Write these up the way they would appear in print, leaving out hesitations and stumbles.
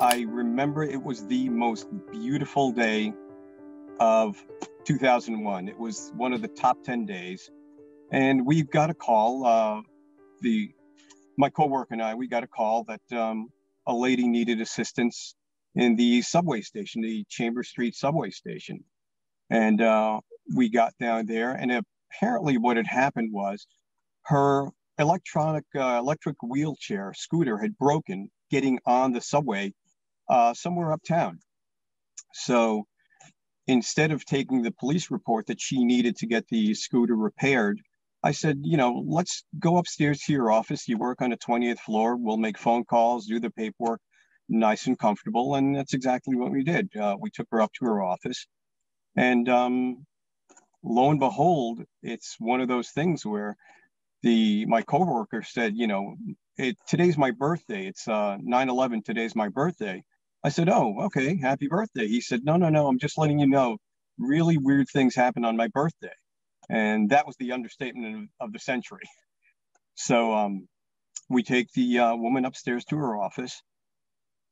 I remember it was the most beautiful day of 2001. It was one of the top 10 days. And we got a call, my coworker and I, we got a call that a lady needed assistance in the subway station, the Chambers Street subway station. And we got down there, and apparently what had happened was her electric wheelchair scooter had broken getting on the subway somewhere uptown. So instead of taking the police report that she needed to get the scooter repaired, I said, let's go upstairs to your office. You work on the 20th floor. We'll make phone calls, do the paperwork, nice and comfortable. And that's exactly what we did. We took her up to her office. And lo and behold, it's one of those things where my coworker said, today's my birthday. It's 9/11. Today's my birthday. I said, oh, okay, happy birthday. He said, no, I'm just letting you know, really weird things happen on my birthday. And that was the understatement of the century. So we take the woman upstairs to her office.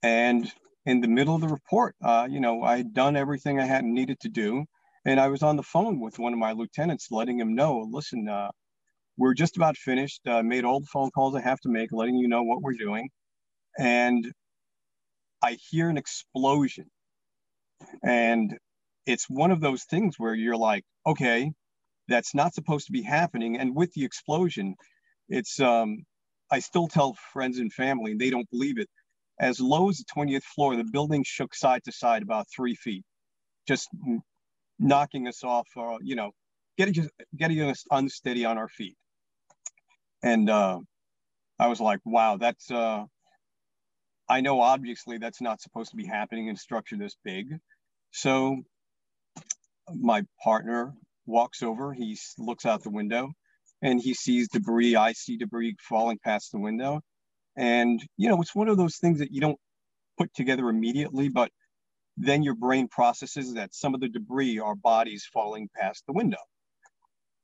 And in the middle of the report, I had done everything I had needed to do. And I was on the phone with one of my lieutenants, letting him know, listen, we're just about finished, made all the phone calls I have to make, letting you know what we're doing. And I hear an explosion. And it's one of those things where you're like, okay, that's not supposed to be happening. And with the explosion, it's, I still tell friends and family, and they don't believe it. As low as the 20th floor, the building shook side to side about 3 feet, just knocking us off, getting us unsteady on our feet. And I was like, wow, that's, I know obviously that's not supposed to be happening in a structure this big. So my partner walks over, he looks out the window and he sees debris. I see debris falling past the window. And, it's one of those things that you don't put together immediately, but then your brain processes that some of the debris are bodies falling past the window.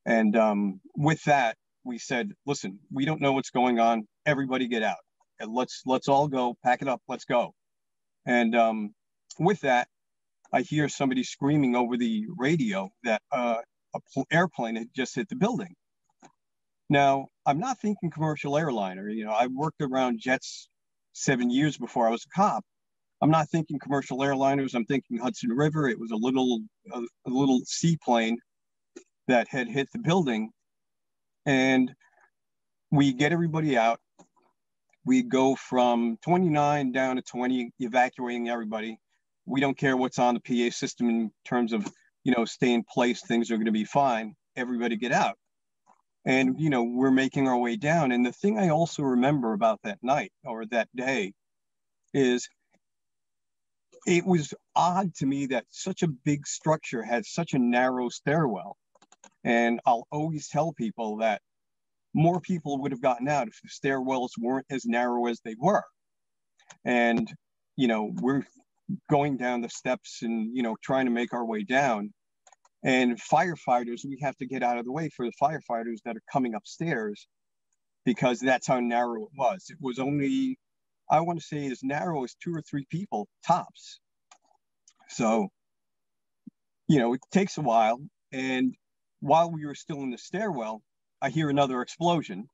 And with that, we said, listen, we don't know what's going on. Everybody get out. And let's all go, pack it up, let's go. And with that, I hear somebody screaming over the radio that an airplane had just hit the building. Now, I'm not thinking commercial airliner. I worked around jets 7 years before I was a cop. I'm not thinking commercial airliners. I'm thinking Hudson River. It was a little seaplane that had hit the building. And we get everybody out. We go from 29 down to 20, evacuating everybody. We don't care what's on the PA system in terms of, stay in place, things are going to be fine. Everybody get out. And, we're making our way down. And the thing I also remember about that night or that day is it was odd to me that such a big structure had such a narrow stairwell. And I'll always tell people that more people would have gotten out if the stairwells weren't as narrow as they were. And, we're going down the steps and, trying to make our way down. And firefighters, we have to get out of the way for the firefighters that are coming upstairs because that's how narrow it was. It was only, I want to say, as narrow as 2 or 3 people tops. So, it takes a while. And while we were still in the stairwell, I hear another explosion.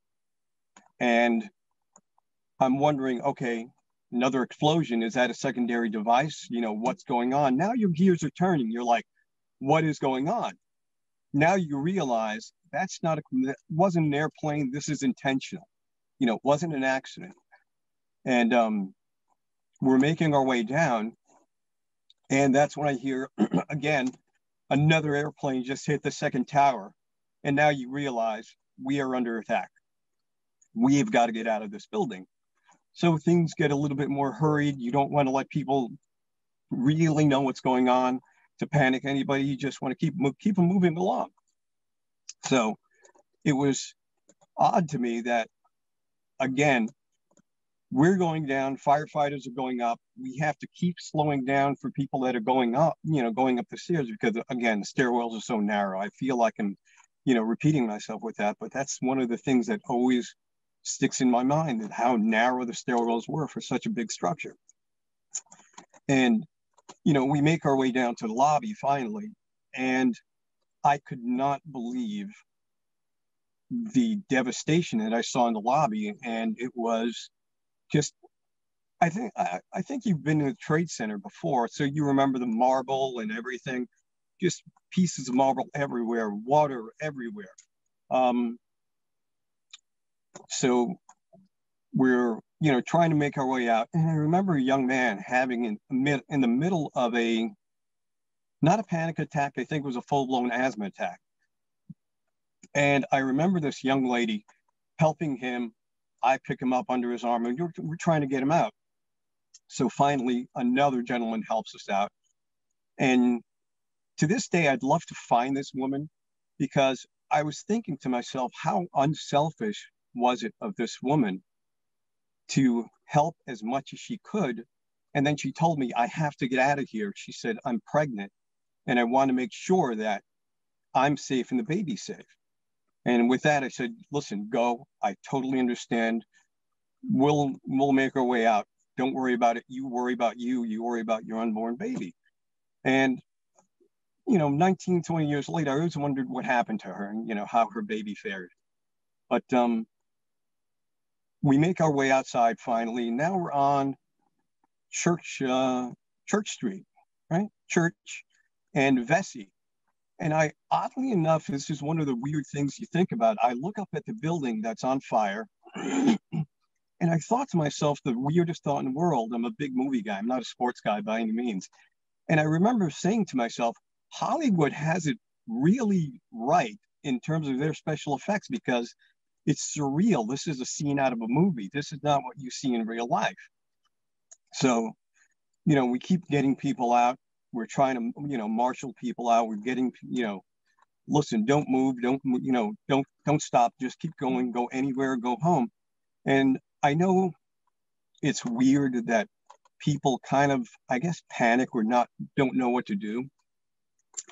And I'm wondering, okay, another explosion, is that a secondary device? What's going on? Now your gears are turning. You're like, what is going on? Now you realize that wasn't an airplane. This is intentional. It wasn't an accident. And we're making our way down. And that's when I hear, again, another airplane just hit the second tower. And now you realize we are under attack. We've got to get out of this building. So things get a little bit more hurried. You don't want to let people really know what's going on to panic anybody. You just want to keep them moving along. So it was odd to me that, again, we're going down, firefighters are going up. We have to keep slowing down for people that are going up, going up the stairs because, again, the stairwells are so narrow. I feel like I'm, repeating myself with that, but that's one of the things that always sticks in my mind, that how narrow the stairwells were for such a big structure. And, we make our way down to the lobby finally. And I could not believe the devastation that I saw in the lobby. And it was just, I think you've been in the Trade Center before, so you remember the marble and everything, just pieces of marble everywhere, water everywhere. So we're, trying to make our way out. And I remember a young man having in the middle of not a panic attack, I think it was a full-blown asthma attack. And I remember this young lady helping him. I pick him up under his arm, and we're trying to get him out. So finally, another gentleman helps us out. And to this day, I'd love to find this woman, because I was thinking to myself, how unselfish was it of this woman to help as much as she could. And then she told me, I have to get out of here. She said, I'm pregnant and I want to make sure that I'm safe and the baby's safe. And with that, I said, listen, go. I totally understand. We'll make our way out. Don't worry about it. You worry about you. You worry about your unborn baby. And, 19, 20 years later, I always wondered what happened to her and, how her baby fared. But we make our way outside finally. Now we're on Church Street, right? Church and Vesey. And oddly enough, this is one of the weird things you think about. I look up at the building that's on fire, and I thought to myself, the weirdest thought in the world. I'm a big movie guy. I'm not a sports guy by any means. And I remember saying to myself, Hollywood has it really right in terms of their special effects, because it's surreal. This is a scene out of a movie. This is not what you see in real life. So, we keep getting people out. We're trying to, marshal people out. We're getting, listen, don't move, don't stop, just keep going, go anywhere, go home. And I know it's weird that people kind of, I guess, panic or don't know what to do.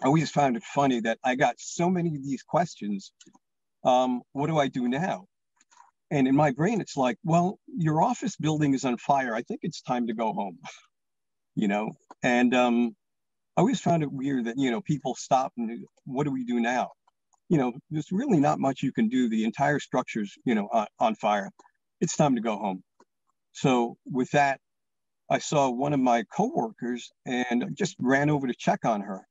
I always found it funny that I got so many of these questions. What do I do now? And in my brain, it's like, well, your office building is on fire. I think it's time to go home, and I always found it weird that, people stop and what do we do now? There's really not much you can do. The entire structure's, on fire. It's time to go home. So with that, I saw one of my coworkers and just ran over to check on her.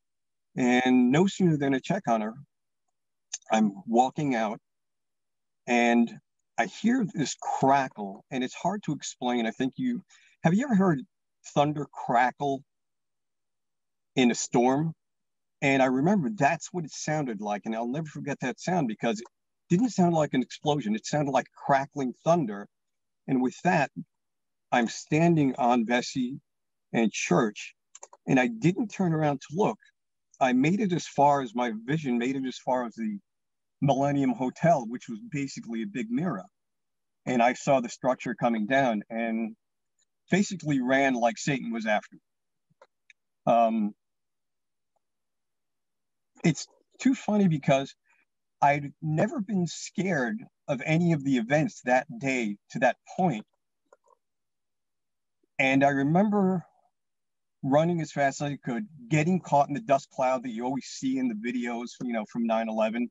And no sooner than I check on her, I'm walking out and I hear this crackle, and it's hard to explain. Have you ever heard thunder crackle in a storm? And I remember that's what it sounded like. And I'll never forget that sound, because it didn't sound like an explosion. It sounded like crackling thunder. And with that, I'm standing on Vesey and Church, and I didn't turn around to look. I made it as far as my vision made it as far as the Millennium Hotel, which was basically a big mirror. And I saw the structure coming down and basically ran like Satan was after me. It's too funny because I'd never been scared of any of the events that day to that point. And I remember running as fast as I could, getting caught in the dust cloud that you always see in the videos, from 9/11,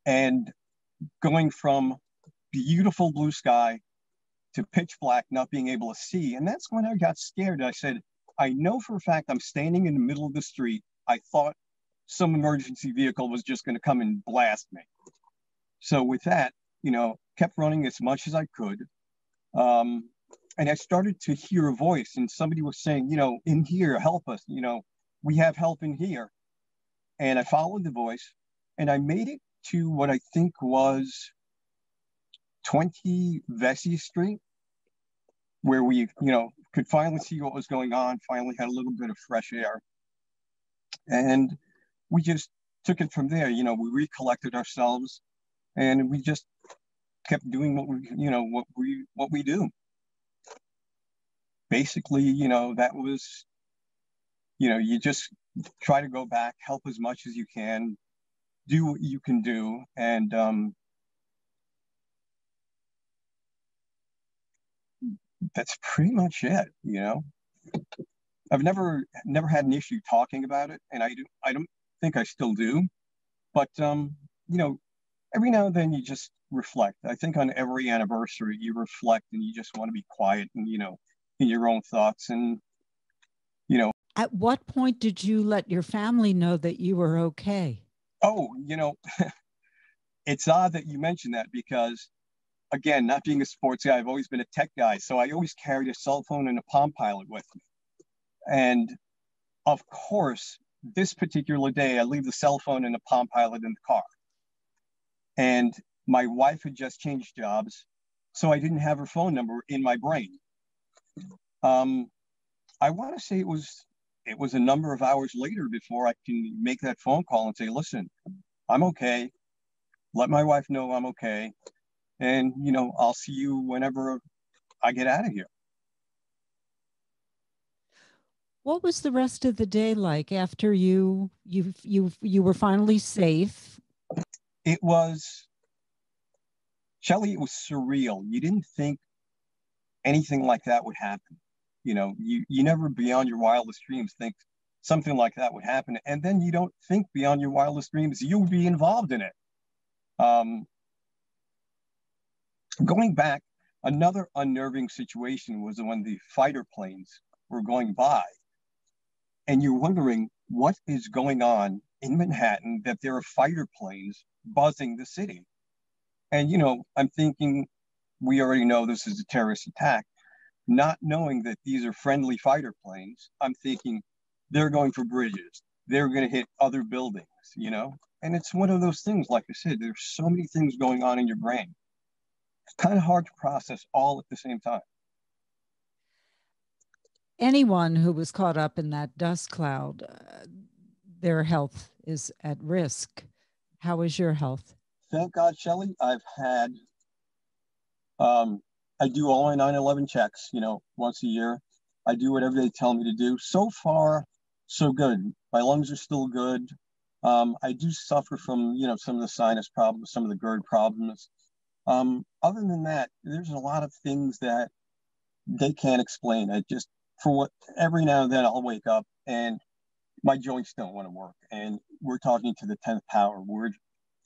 and going from beautiful blue sky to pitch black, not being able to see. And that's when I got scared. I said, I know for a fact I'm standing in the middle of the street. I thought some emergency vehicle was just going to come and blast me. So with that, kept running as much as I could. And I started to hear a voice, and somebody was saying, in here, help us, we have help in here. And I followed the voice, and I made it to what I think was 20 Vesey Street, where we, could finally see what was going on, finally had a little bit of fresh air. And we just took it from there. We recollected ourselves, and we just kept doing what we do. Basically, that was, you just try to go back, help as much as you can, do what you can do. And that's pretty much it, I've never had an issue talking about it, and I don't think I still do. But you know, every now and then you just reflect. I think on every anniversary you reflect and you just want to be quiet and in your own thoughts and you know. At what point did you let your family know that you were okay? Oh, it's odd that you mentioned that because again, not being a sports guy, I've always been a tech guy, so I always carried a cell phone and a Palm Pilot with me. And of course, this particular day, I leave the cell phone and the Palm Pilot in the car. And my wife had just changed jobs, so I didn't have her phone number in my brain. Um, I want to say it was a number of hours later before I can make that phone call and say, "Listen, I'm okay. Let my wife know I'm okay, and I'll see you whenever I get out of here." What was the rest of the day like after you were finally safe? It was, Shelley, it was surreal. You didn't think anything like that would happen. You never beyond your wildest dreams think something like that would happen. And then you don't think beyond your wildest dreams you would be involved in it. Um, Going back, another unnerving situation was when the fighter planes were going by. And you're wondering what is going on in Manhattan that there are fighter planes buzzing the city. And, I'm thinking we already know this is a terrorist attack. Not knowing that these are friendly fighter planes, I'm thinking they're going for bridges. They're going to hit other buildings. And it's one of those things, like I said, there's so many things going on in your brain. It's kind of hard to process all at the same time. Anyone who was caught up in that dust cloud, their health is at risk. How is your health? Thank God, Shelley, I do all my 9/11 checks, once a year. I do whatever they tell me to do. So far, so good. My lungs are still good. I do suffer from, some of the sinus problems, some of the GERD problems. Other than that, there's a lot of things that they can't explain. I just, for what, every now and then I'll wake up and my joints don't want to work. And we're talking to the 10th power. We're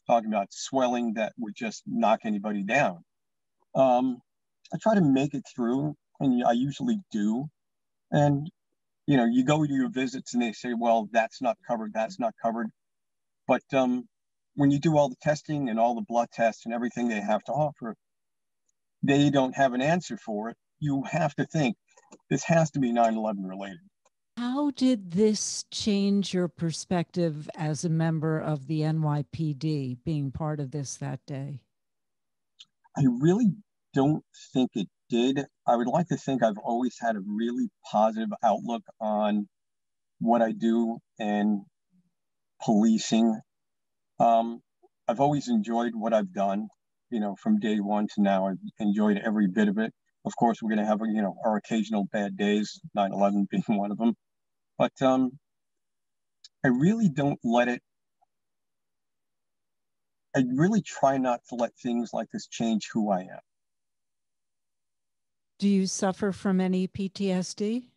talking about swelling that would just knock anybody down. I try to make it through, and I usually do. And you go to your visits, and they say, "Well, that's not covered. That's not covered." But when you do all the testing and all the blood tests and everything they have to offer, they don't have an answer for it. You have to think this has to be 9/11 related. How did this change your perspective as a member of the NYPD, being part of this that day? I really don't think it did. I would like to think I've always had a really positive outlook on what I do and policing. I've always enjoyed what I've done, from day one to now. I've enjoyed every bit of it. Of course, we're going to have, our occasional bad days, 9/11 being one of them. But I really don't let it, I really try not to let things like this change who I am. Do you suffer from any PTSD?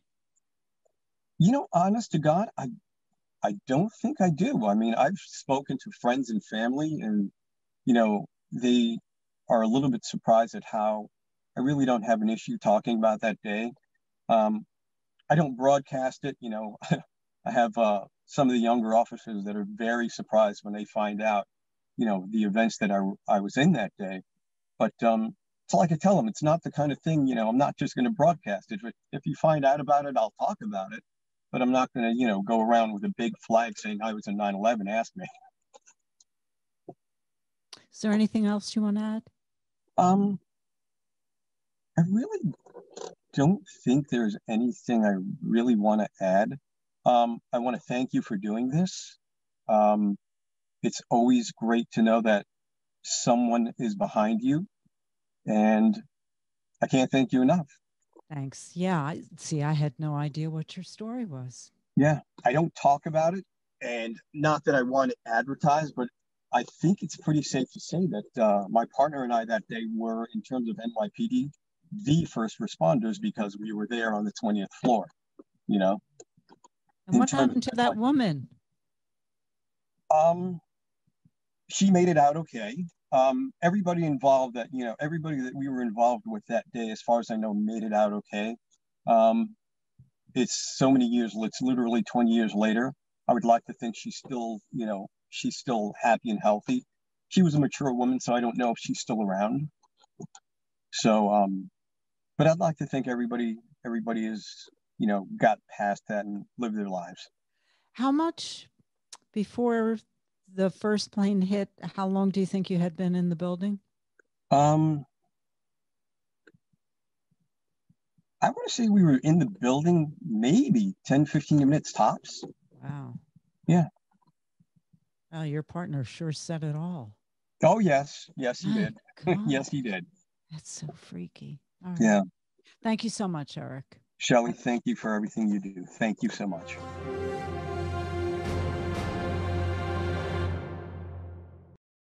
Honest to God, I don't think I do. I mean, I've spoken to friends and family, and they are a little bit surprised at how I really don't have an issue talking about that day. I don't broadcast it. I have some of the younger officers that are very surprised when they find out, the events that I was in that day. But so like I tell them, it's not the kind of thing, I'm not just going to broadcast it. If you find out about it, I'll talk about it. But I'm not going to, go around with a big flag saying I was in 9/11. Ask me. Is there anything else you want to add? I really don't think there's anything I really want to add. I want to thank you for doing this. It's always great to know that someone is behind you, and I can't thank you enough. Thanks. Yeah, I had no idea what your story was. Yeah, I don't talk about it, and not that I want to advertise, but I think it's pretty safe to say that my partner and I that day were, in terms of NYPD, the first responders because we were there on the 20th floor. you know. And what happened to that woman? She made it out okay. Everybody involved that, everybody that we were involved with that day, as far as I know, made it out okay. It's so many years, it's literally 20 years later. I would like to think she's still, she's still happy and healthy. She was a mature woman, so I don't know if she's still around. So, but I'd like to think everybody is, got past that and lived their lives. How much before the first plane hit, how long do you think you had been in the building? I want to say we were in the building maybe 10, 15 minutes tops. Wow. Yeah. Oh, your partner sure said it all. Oh, yes. Yes, he did. God. Yes, he did. That's so freaky. All right. Yeah. Thank you so much, Eric. Shelley, thank you for everything you do. Thank you so much.